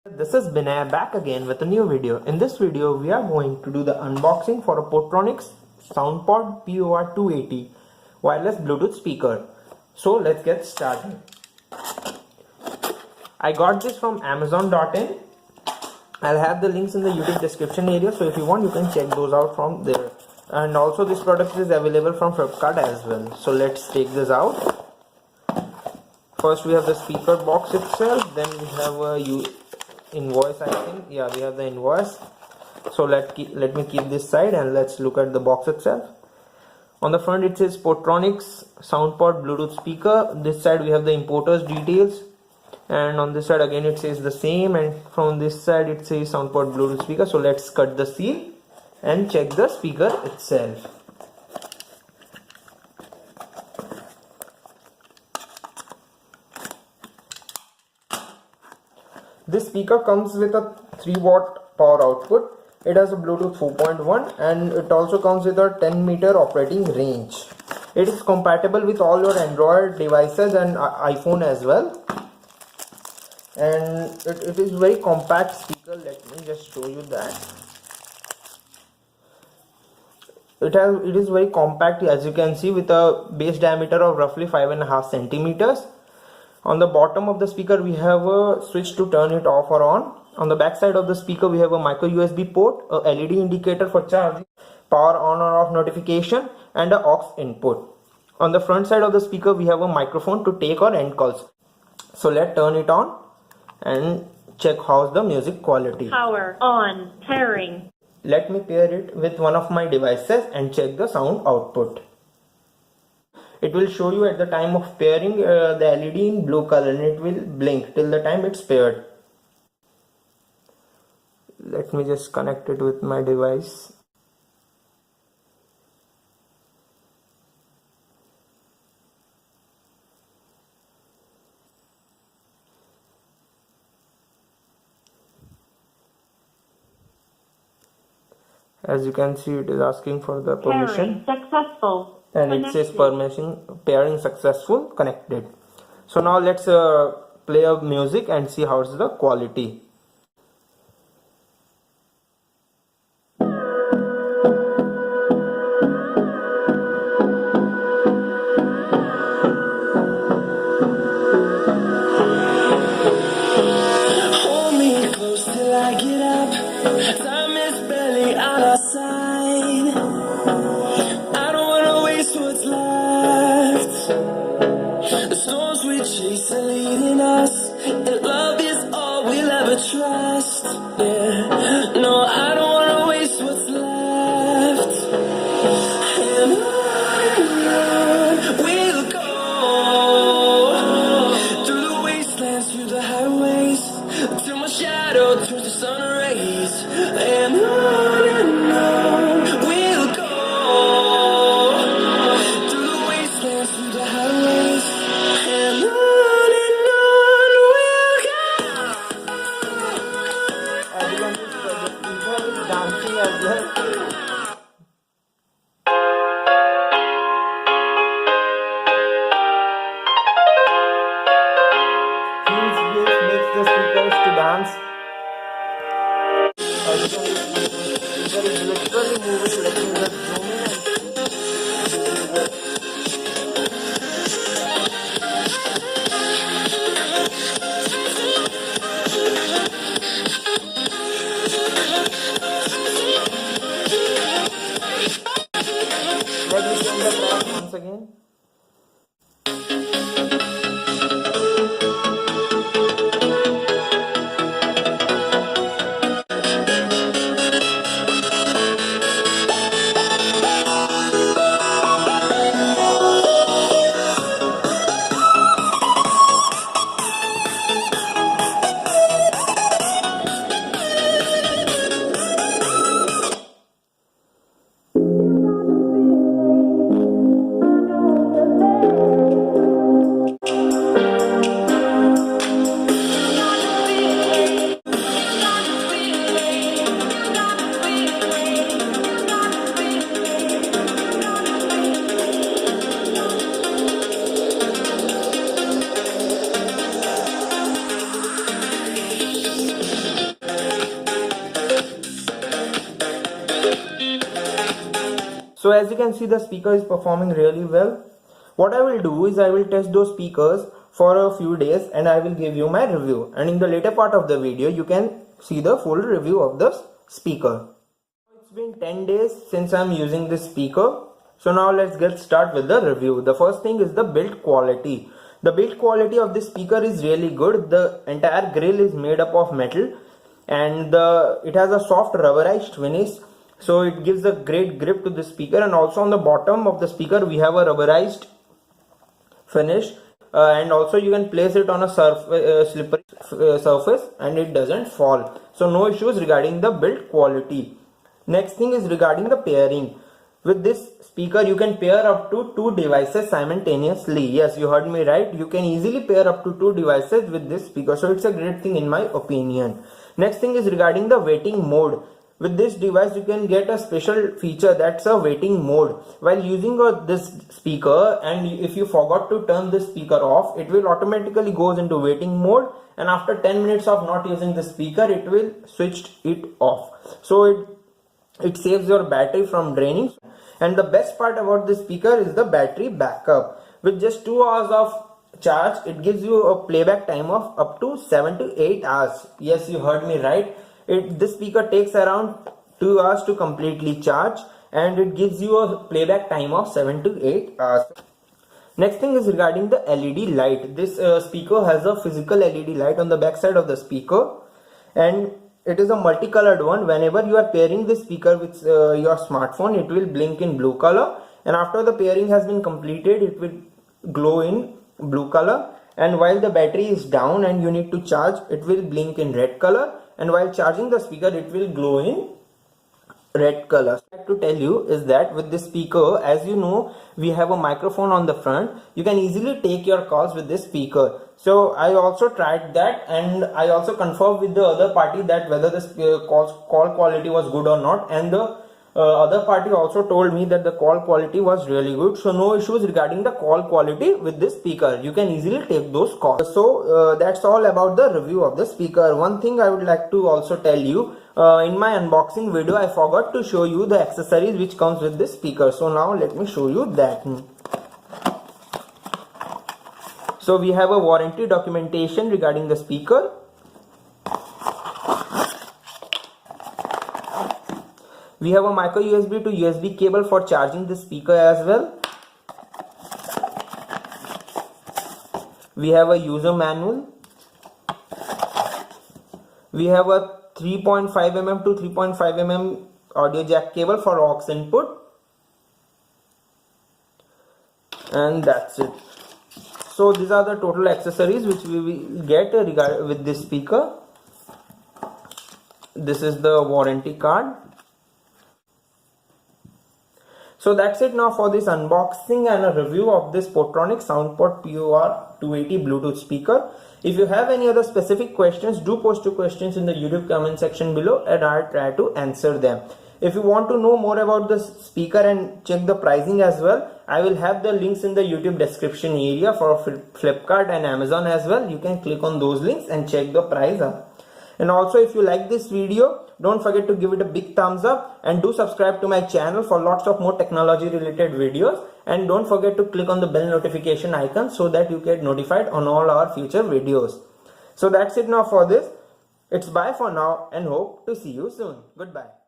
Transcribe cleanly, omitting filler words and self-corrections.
This is Binay back again with a new video. In this video, we are going to do the unboxing for a Portronics SoundPot POR280 wireless Bluetooth speaker. So let's get started. I got this from Amazon.in. I'll have the links in the YouTube description area, so if you want you can check those out from there. And also this product is available from Flipkart as well. So let's take this out. First we have the speaker box itself, then we have a invoice, I think. Yeah, we have the invoice. So let me keep this side and let's look at the box itself. On the front it says Portronics SoundPot Bluetooth speaker. This side we have the importer's details, and on this side again it says the same, and from this side it says SoundPot Bluetooth speaker. So let's cut the seal and check the speaker itself. This speaker comes with a 3-watt power output. It has a Bluetooth 4.1 and it also comes with a 10-meter operating range. It is compatible with all your Android devices and iPhone as well. And it is very compact speaker. Let me just show you that. It is very compact, as you can see, with a base diameter of roughly 5.5 centimeters. On the bottom of the speaker we have a switch to turn it off or on. On the back side of the speaker we have a micro USB port, a LED indicator for charging, power on or off notification, and a aux input. On the front side of the speaker we have a microphone to take or end calls. So let's turn it on and check how's the music quality. Power on, pairing. Let me pair it with one of my devices and check the sound output. It will show you at the time of pairing the LED in blue color, and it will blink till the time it's paired. Let me just connect it with my device. As you can see, it is asking for the permission. Pairing successful. And it says permission, pairing successful, connected. So now let's play a music and see how's the quality. Hold me close till I get up. Time is barely on our side. I don't wanna waste what's left. The storms we chase are leading us, and love is all we'll ever trust. Yeah, no, I don't wanna waste what's left. And on we'll go, through the wastelands, through the highways, till my shadow turns to sun rays. And on we'll go, through the wastelands, through the highways, and on we'll go. Everyone is dancing as well. This makes the speakers to dance. As you can see, the speaker is literally moving. Let me just zoom in and let me turn the track once again. So as you can see, the speaker is performing really well. What I will do is I will test those speakers for a few days and I will give you my review, and in the later part of the video you can see the full review of the speaker. It's been 10 days since I'm using this speaker. So now let's get started with the review. The first thing is the build quality. The build quality of this speaker is really good. The entire grill is made up of metal and it has a soft rubberized finish, so it gives a great grip to the speaker. And also on the bottom of the speaker we have a rubberized finish, and also you can place it on a slippery surface and it doesn't fall. So no issues regarding the build quality. Next thing is regarding the pairing. With this speaker you can pair up to 2 devices simultaneously. Yes, you heard me right. You can easily pair up to 2 devices with this speaker. So it's a great thing in my opinion. Next thing is regarding the waiting mode. With this device you can get a special feature, that's a waiting mode. While using this speaker, and if you forgot to turn this speaker off, it will automatically goes into waiting mode, and after 10 minutes of not using the speaker it will switch it off. So it saves your battery from draining. And the best part about this speaker is the battery backup. With just 2 hours of charge it gives you a playback time of up to 7 to 8 hours. Yes, you heard me right. This speaker takes around 2 hours to completely charge and it gives you a playback time of 7 to 8 hours. Next thing is regarding the LED light. This speaker has a physical LED light on the back side of the speaker, and it is a multicolored one. Whenever you are pairing this speaker with your smartphone, it will blink in blue color, and after the pairing has been completed it will glow in blue color, and while the battery is down and you need to charge, it will blink in red color, and while charging the speaker it will glow in red color. What I have to tell you is that with this speaker, as you know, we have a microphone on the front. You can easily take your calls with this speaker. So I also tried that, and I also confirmed with the other party that whether this call quality was good or not, and the other party also told me that the call quality was really good. So no issues regarding the call quality with this speaker. You can easily take those calls. So that's all about the review of the speaker. One thing I would like to also tell you, in my unboxing video I forgot to show you the accessories which comes with this speaker. So now let me show you that. So we have a warranty documentation regarding the speaker. We have a micro USB to USB cable for charging the speaker as well. We have a user manual. We have a 3.5 mm to 3.5 mm audio jack cable for aux input. And that's it. So these are the total accessories which we will get with this speaker. This is the warranty card. So that's it now for this unboxing and a review of this Portronics SoundPot POR 280 Bluetooth speaker. If you have any other specific questions, do post your questions in the YouTube comment section below and I'll try to answer them. If you want to know more about the speaker and check the pricing as well, I will have the links in the YouTube description area for Flipkart and Amazon as well. You can click on those links and check the price up. And also, if you like this video, don't forget to give it a big thumbs up and do subscribe to my channel for lots of more technology related videos, and don't forget to click on the bell notification icon so that you get notified on all our future videos. So that's it now for this. It's bye for now and hope to see you soon. Goodbye.